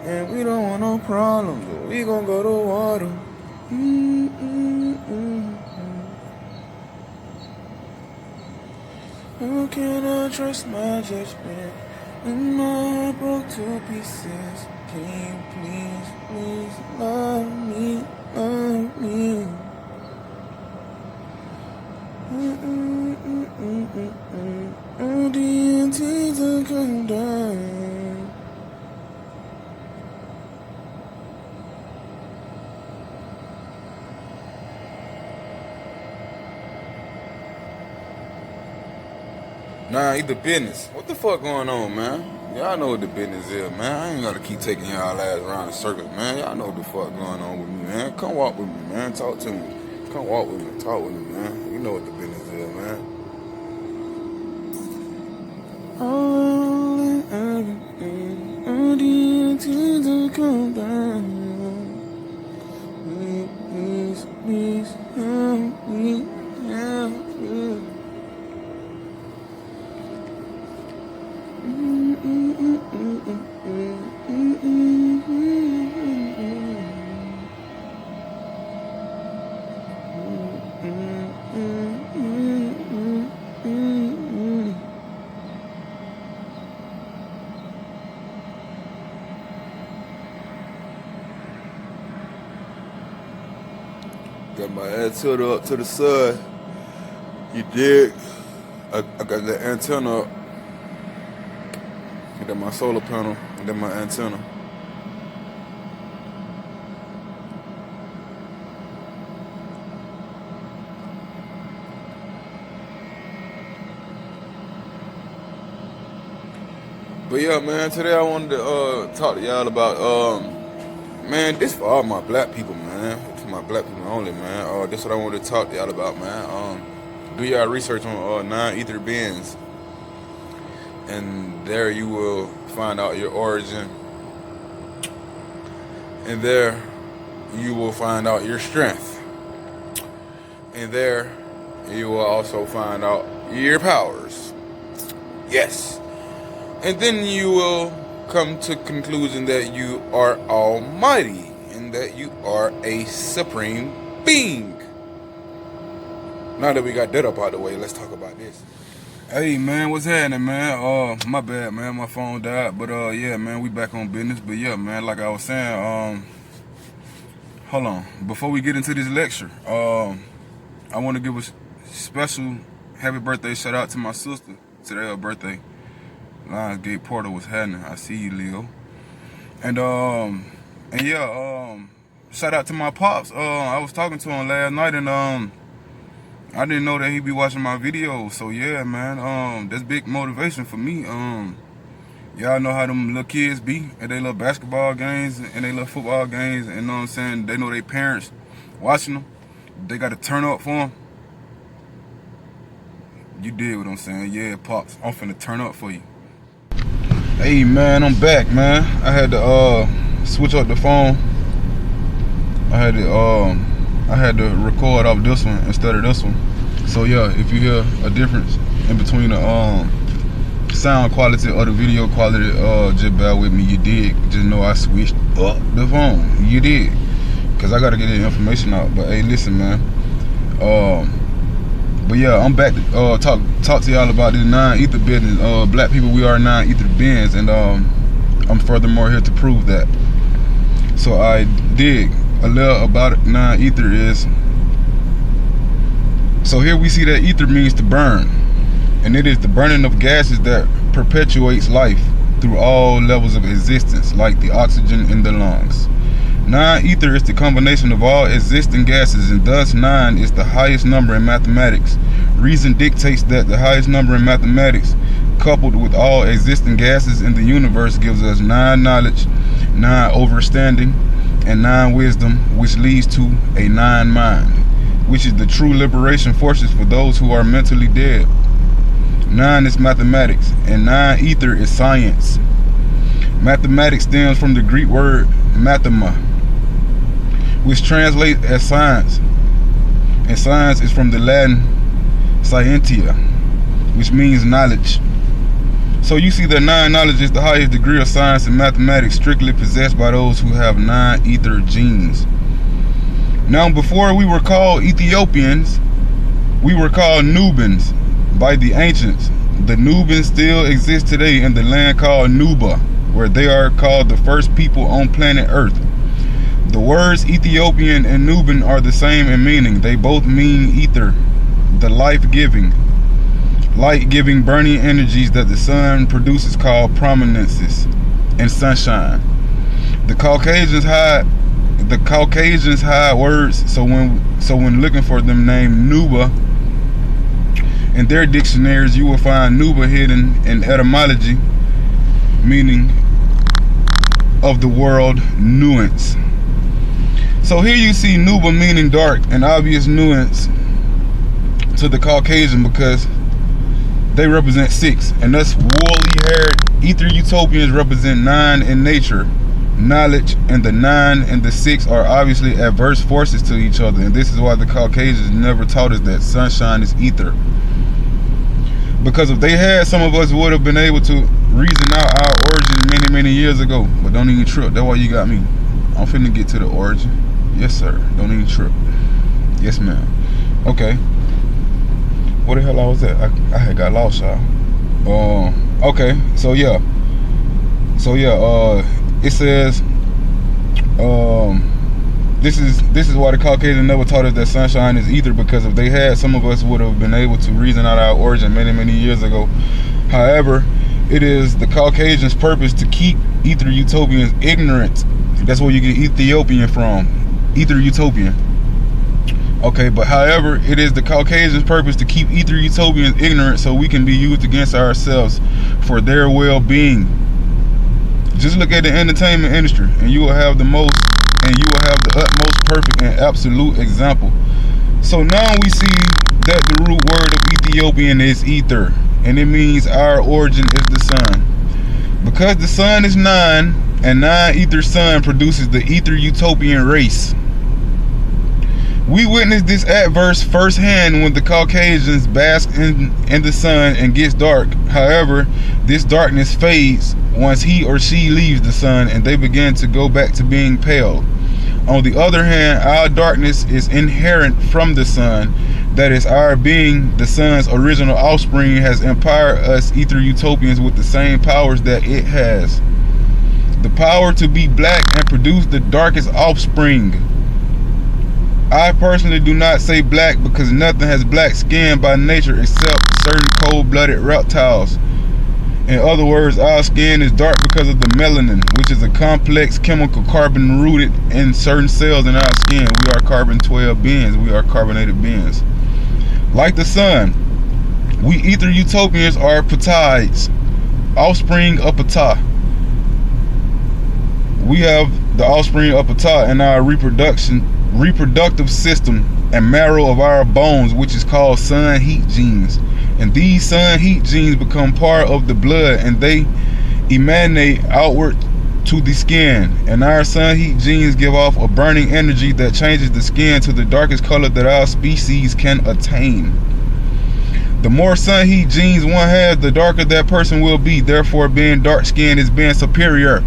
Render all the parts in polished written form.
And we don't want no problems, but we gon' go to water. How can I trust my judgment? And my heart broke to pieces. Can you please, please love me, love me? Oh, the antiques are come down. Nah, eat the business. What the fuck going on, man? Y'all know what the business is, man. I ain't gotta keep taking y'all ass around the circle, man. Y'all know what the fuck going on with me, man. Come walk with me, man. Talk to me. Come walk with me. Talk with me, man. You know what the business is, man. All and everything, all the tears that come down. Please, please, help me, help me. Got my antenna up to the side. You dig? I got the antenna up. I got my solar panel. I got my antenna. But yeah, man, today I wanted to talk to y'all about man, this for all my black people, man. For my black people only, man. This is what I wanted to talk to y'all about, man. Do y'all research on non-ether beings, and there you will find out your origin, and there you will find out your strength, and there you will also find out your powers. Yes. And then you will come to conclusion that you are almighty and that you are a supreme being. Now that we got that up out of the way, let's talk about this. Hey man, what's happening, man? My bad, man, my phone died, but yeah, man, we back on business. But yeah, man, like I was saying, hold on, before we get into this lecture, I want to give a special happy birthday shout out to my sister. Today her birthday. Lionsgate Porter was happening. I see you, Leo. And yeah, shout out to my pops. I was talking to him last night, and I didn't know that he'd be watching my videos. So yeah, man, that's big motivation for me. Y'all know how them little kids be at their little basketball games and their little football games, and you know what I'm saying? They know their parents watching them. They got to turn up for them. You did what I'm saying. Yeah, pops, I'm finna turn up for you. Hey man, I'm back, man. I had to switch up the phone. I had to record off this one instead of this one. So yeah, if you hear a difference in between the sound quality or the video quality, just bear with me. You did. Just know I switched up the phone. You did, cause I gotta get the information out. But hey, listen, man. But yeah, I'm back to talk to y'all about this non-ether business. Black people, we are non-ether beings, and I'm furthermore here to prove that. So I dig a little about it. Non-ether is, so here we see that ether means to burn, and it is the burning of gases that perpetuates life through all levels of existence, like the oxygen in the lungs. Non-ether is the combination of all existing gases, and thus 9 is the highest number in mathematics. Reason dictates that the highest number in mathematics, coupled with all existing gases in the universe, gives us 9 knowledge, 9 understanding, and 9 wisdom, which leads to a 9 mind, which is the true liberation forces for those who are mentally dead. 9 is mathematics, and non-ether is science. Mathematics stems from the Greek word mathema, which translates as science, and science is from the Latin scientia, which means knowledge. So you see that knowledge is the highest degree of science and mathematics strictly possessed by those who have ether genes. Now, before we were called Ethiopians, we were called Nubians by the ancients. The Nubians still exist today in the land called Nuba, where they are called the first people on planet Earth. The words Ethiopian and Nubian are the same in meaning. They both mean ether, the life-giving, light-giving burning energies that the sun produces called prominences and sunshine. The Caucasians hide words, so when looking for them named Nuba in their dictionaries, you will find Nuba hidden in etymology, meaning of the world nuance. So here you see Nuba meaning dark, an obvious nuance to the Caucasian because they represent 6, and thus woolly-haired ether utopians represent 9 in nature, knowledge, and the 9 and the 6 are obviously adverse forces to each other, and this is why the Caucasians never taught us that sunshine is ether. Because if they had, some of us would have been able to reason out our origin many years ago. But don't even trip. That's why you got me. I'm finna get to the origin. Yes, sir. Don't even trip. Yes, ma'am. Okay. Where the hell I was at? I had got lost, y'all. Okay. So yeah. It says, this is why the Caucasian never taught us that sunshine is ether, because if they had, some of us would have been able to reason out our origin many years ago. However, it is the Caucasian's purpose to keep ether utopians ignorant. That's where you get Ethiopian from. Ether utopian. Okay, but however, it is the Caucasian's purpose to keep ether utopians ignorant so we can be used against ourselves for their well-being. Just look at the entertainment industry and you will have the utmost perfect and absolute example. So now we see that the root word of Ethiopian is ether, and it means our origin is the sun. Because the sun is 9, and 9 ether sun produces the ether utopian race. We witnessed this adverse firsthand when the Caucasians bask in the sun and gets dark. However, this darkness fades once he or she leaves the sun and they begin to go back to being pale. On the other hand, our darkness is inherent from the sun. That is, our being, the sun's original offspring, has empowered us ether utopians with the same powers that it has. The power to be black and produce the darkest offspring. I personally do not say black because nothing has black skin by nature except certain cold-blooded reptiles. In other words, our skin is dark because of the melanin, which is a complex chemical carbon rooted in certain cells in our skin. We are carbon-12 beings. We are carbonated beings. Like the sun, we ether utopians are Ptahs, offspring of Ptah. We have the offspring of Ptah in our reproductive system and marrow of our bones, which is called sun heat genes. And these sun heat genes become part of the blood and they emanate outward to the skin. And our sun heat genes give off a burning energy that changes the skin to the darkest color that our species can attain. The more sun heat genes one has, the darker that person will be. Therefore, being dark skinned is being superior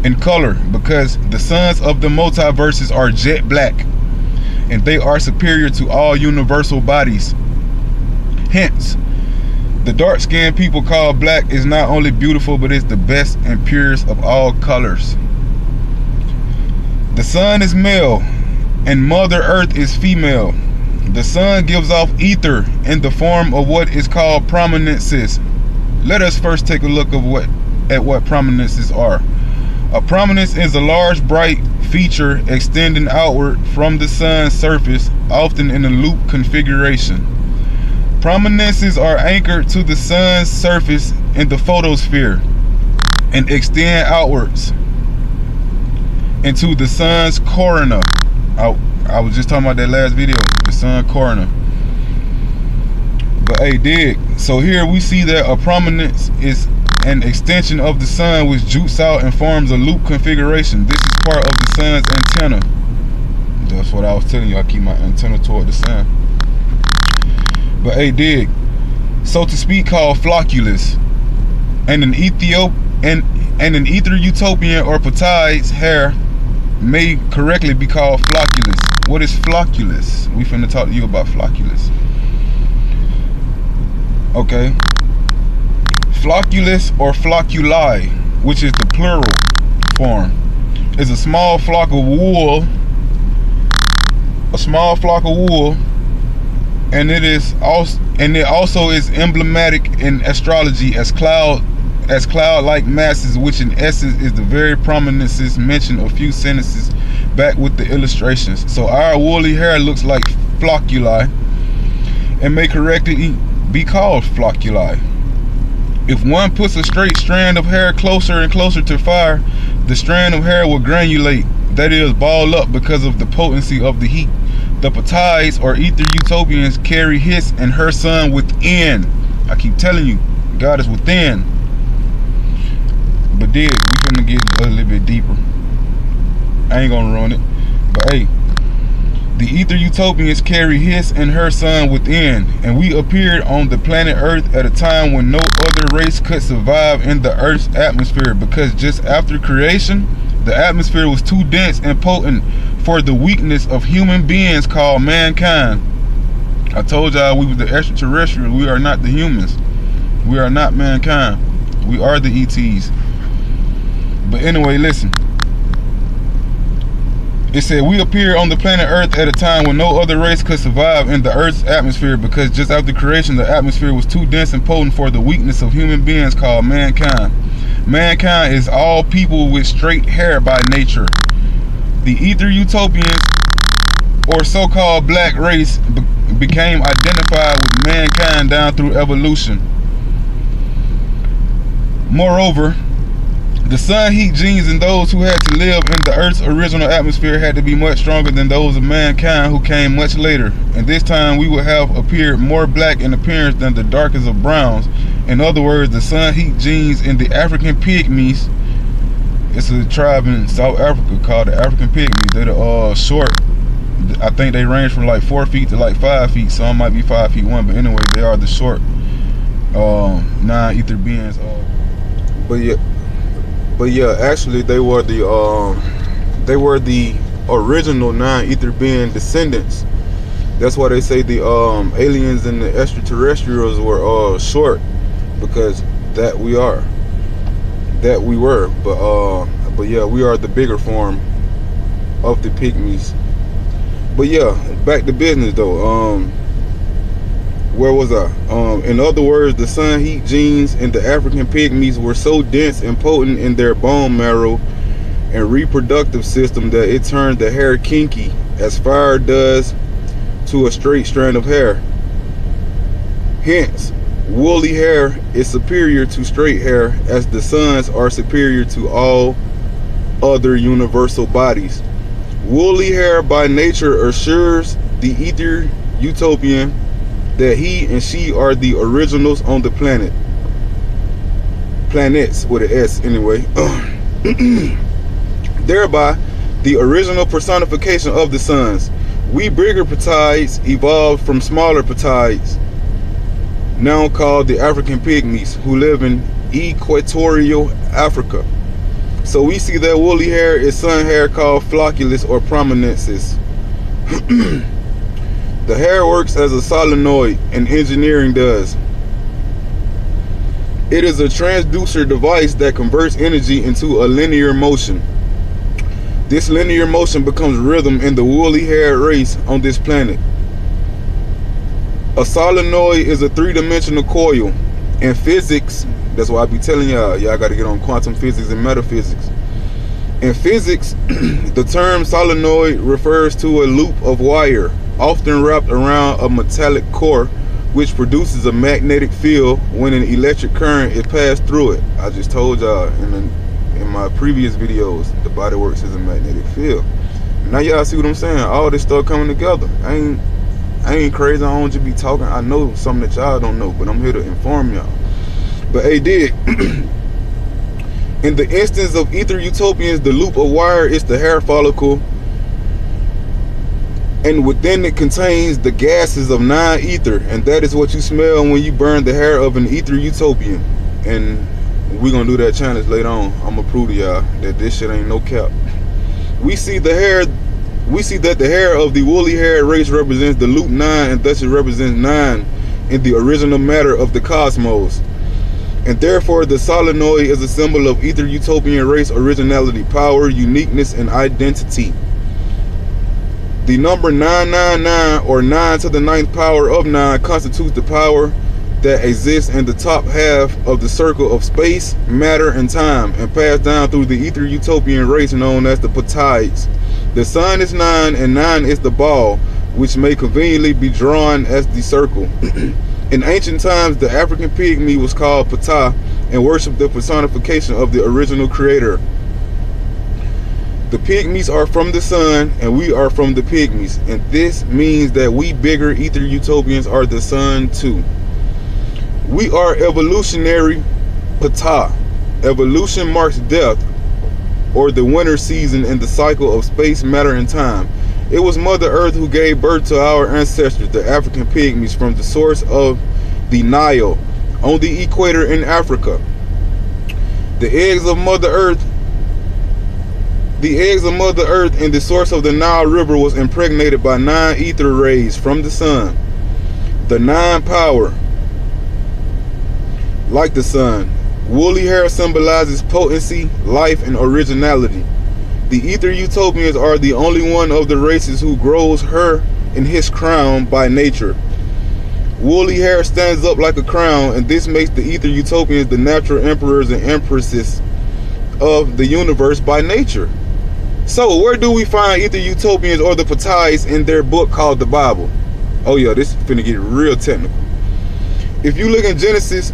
in color, because the suns of the multiverses are jet black and they are superior to all universal bodies. Hence, the dark-skinned people called black is not only beautiful, but it's the best and purest of all colors. The sun is male and Mother Earth is female. The sun gives off ether in the form of what is called prominences. Let us first take a look at what prominences are. A prominence is a large bright feature extending outward from the sun's surface, often in a loop configuration. Prominences are anchored to the sun's surface in the photosphere and extend outwards into the sun's corona. I was just talking about that last video, the sun corona. But hey, dig. So here we see that a prominence is an extension of the sun which jutes out and forms a loop configuration. This is part of the sun's antenna. That's what I was telling you. I keep my antenna toward the sun. But hey, dig. So to speak, called flocculus. and an an ether utopian or Ptah's hair may correctly be called flocculus. What is flocculus? We finna talk to you about flocculus. Okay. Flocculus or flocculi, which is the plural form, is a small flock of wool. A small flock of wool, and it also is emblematic in astrology as cloud-like masses, which in essence is the very prominences mentioned a few sentences back with the illustrations. So our woolly hair looks like flocculi and may correctly be called flocculi. If one puts a straight strand of hair closer and closer to fire, the strand of hair will granulate, that is, ball up because of the potency of the heat. The Ptahs or ether utopians carry his and her sun within. I keep telling you, God is within. But we finna get a little bit deeper. I ain't gonna ruin it. But hey, the ether utopians carry his and her sun within, and we appeared on the planet Earth at a time when no other race could survive in the Earth's atmosphere, because just after creation, the atmosphere was too dense and potent for the weakness of human beings called mankind. I told y'all we were the extraterrestrials. We are not the humans. We are not mankind. We are the ETs. But anyway, listen. It said, we appeared on the planet Earth at a time when no other race could survive in the Earth's atmosphere, because just after creation, the atmosphere was too dense and potent for the weakness of human beings called mankind. Mankind is all people with straight hair by nature. The ether utopians, or so-called black race, became identified with mankind down through evolution. Moreover, the sun heat genes in those who had to live in the Earth's original atmosphere had to be much stronger than those of mankind who came much later. And this time we would have appeared more black in appearance than the darkest of browns. In other words, the sun heat genes in the African pygmies, it's a tribe in South Africa called the African pygmies. They're short. I think they range from like 4 feet to like 5 feet. Some might be 5 feet 1, but anyway, they are the short non-ether beings. But yeah, actually they were the original non-ether being descendants. That's why they say the aliens and the extraterrestrials were short, because that we were. But yeah, we are the bigger form of the pygmies. But yeah, back to business though. Where was I? In other words, the sun heat genes in the African pygmies were so dense and potent in their bone marrow and reproductive system that it turned the hair kinky, as fire does to a straight strand of hair. Hence, woolly hair is superior to straight hair, as the suns are superior to all other universal bodies. Woolly hair by nature assures the ether utopian that he and she are the originals on the planet. Planets with an S anyway. Thereby, the original personification of the suns. We bigger Ptahs evolved from smaller Ptahs, now called the African pygmies, who live in equatorial Africa. So we see that woolly hair is sun hair called flocculus or prominences. The hair works as a solenoid, and engineering does. It is a transducer device that converts energy into a linear motion. This linear motion becomes rhythm in the woolly hair race on this planet. A solenoid is a three-dimensional coil. In physics, that's why I be telling y'all gotta get on quantum physics and metaphysics. In physics, the term solenoid refers to a loop of wire, often wrapped around a metallic core, which produces a magnetic field when an electric current is passed through it. I just told y'all in my previous videos, the body works as a magnetic field. Now y'all see what I'm saying? All this stuff coming together. I ain't crazy. I don't just be talking. I know something that y'all don't know, but I'm here to inform y'all. But hey, in the instance of ether utopians, the loop of wire is the hair follicle, and within it contains the gases of non-ether, and that is what you smell when you burn the hair of an ether utopian. And We're gonna do that challenge later on. I'm gonna prove to y'all that this shit ain't no cap. We see that the hair of the woolly haired race represents the loop 9, and thus it represents 9 in the original matter of the cosmos. And therefore the solenoid is a symbol of ether utopian race originality, power, uniqueness, and identity. The number 999, or 9 to the 9th power of 9, constitutes the power that exists in the top half of the circle of space, matter, and time, and passed down through the ether utopian race known as the Ptaids. The sun is 9, and 9 is the ball, which may conveniently be drawn as the circle. In ancient times, the African pygmy was called Ptah and worshipped the personification of the original creator. The pygmies are from the sun, and we are from the pygmies, and this means that we bigger ether utopians are the sun too. We are evolutionary Ptah. Evolution marks death, or the winter season in the cycle of space, matter, and time. It was Mother Earth who gave birth to our ancestors, the African pygmies, from the source of the Nile on the equator in Africa. The eggs of Mother Earth and the source of the Nile River was impregnated by 9 ether rays from the sun. The 9 power, like the sun. Woolly hair symbolizes potency, life, and originality. The ether utopians are the only one of the races who grows her in his crown by nature. Woolly hair stands up like a crown, and this makes the ether utopians the natural emperors and empresses of the universe by nature. So where do we find ether utopians, or the Ptaids, in their book called the Bible? Oh yeah, this is finna get real technical. If you look in Genesis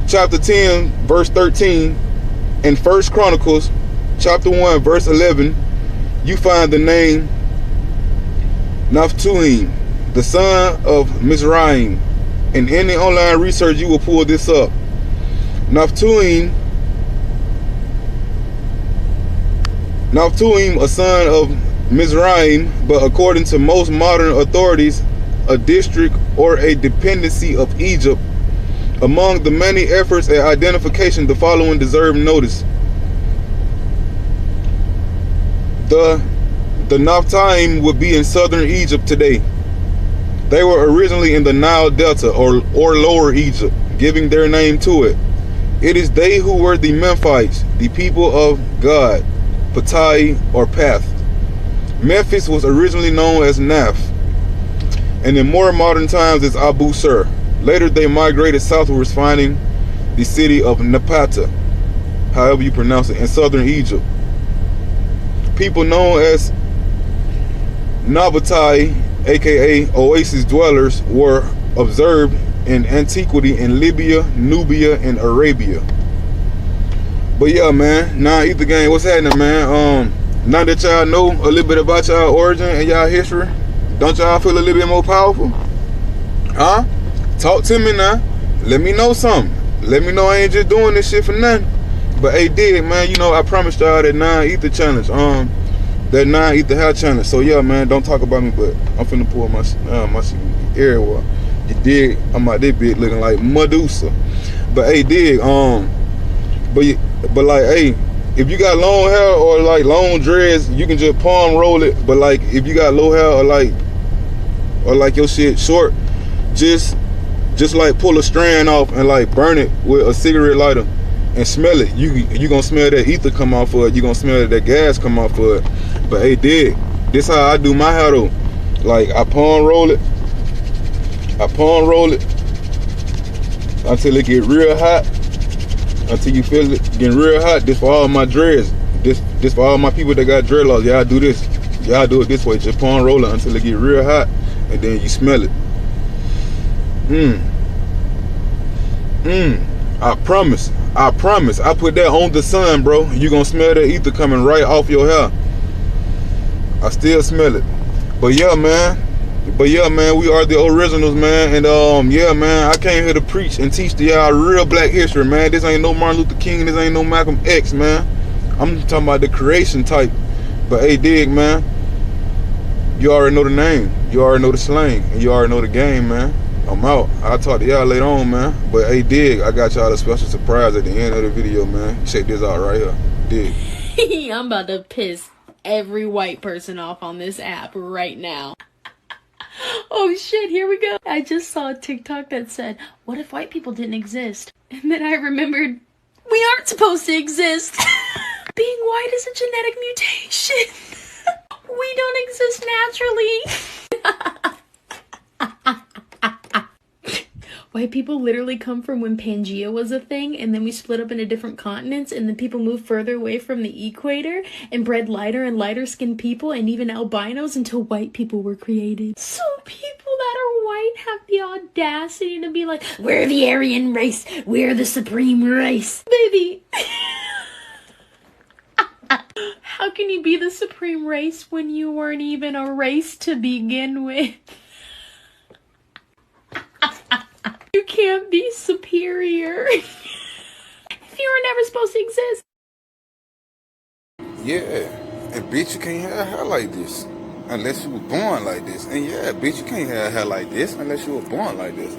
chapter 10 verse 13 and 1 Chronicles chapter 1 verse 11, you find the name Naphtali, the son of Mizraim. In any online research you will pull this up. Naphtali, a son of Mizraim, but according to most modern authorities, a district or a dependency of Egypt. Among the many efforts at identification, the following deserve notice. The Naphtali would be in southern Egypt today. They were originally in the Nile Delta, or lower Egypt, giving their name to it. It is they who were the Memphites, the people of God, Ptah or Path. Memphis was originally known as Naph, and in more modern times as Abu Sur. Later they migrated southwards, finding the city of Napata, however you pronounce it, in southern Egypt. People known as Nabatai, aka Oasis dwellers, were observed in antiquity in Libya, Nubia, and Arabia. But yeah, man, now Ether Gang, what's happening, man? Now that y'all know a little bit about y'all origin and y'all history, don't y'all feel a little bit more powerful? Huh? Talk to me now. Let me know something. Let me know I ain't just doing this shit for nothing. But hey, dig, man, you know I promised y'all that 9 ether challenge, that 9 ether hair challenge. So yeah, man, don't talk about me, but I'm finna pull my ear wall. You dig? I'm out this bitch looking like Medusa. But hey, dig, but like, hey, if you got long hair or like long dreads, you can just palm roll it. But like, if you got low hair or like your shit short, just like pull a strand off and like burn it with a cigarette lighter and smell it. You gonna smell that ether come off of it. You gonna smell that gas come off of it. But hey, dig, this how I do my hair though. Like I palm roll it until it get real hot. Until you feel it getting real hot. This for all my dreads. This for all my people that got dreadlocks. Y'all do this. Y'all do it this way. Just palm roll it until it get real hot, and then you smell it. I promise. I put that on the sun, bro. You gonna smell that ether coming right off your hair. I still smell it. But yeah, man, we are the originals, man. And yeah, man, I came here to preach and teach to y'all real black history, man. This ain't no Martin Luther King, this ain't no Malcolm X, man. I'm talking about the creation type. But hey, dig, man, you already know the name, you already know the slang, and you already know the game, man. I'm out. I'll talk to y'all later on, man. But hey, Dig, I got y'all a special surprise at the end of the video, man. Check this out right here. Dig. I'm about to piss every white person off on this app right now. Oh shit, here we go. I just saw a TikTok that said, what if white people didn't exist? And then I remembered, we aren't supposed to exist. Being white is a genetic mutation. We don't exist naturally. White people literally come from when Pangea was a thing, and then we split up into different continents, and then people moved further away from the equator and bred lighter and lighter skinned people and even albinos until white people were created. So people that are white have the audacity to be like, we're the Aryan race, we're the supreme race. Baby. How can you be the supreme race when you weren't even a race to begin with? You can't be superior if you were never supposed to exist. Yeah, and bitch, you can't have hair like this unless you were born like this. And yeah, bitch, you can't have hair like this unless you were born like this.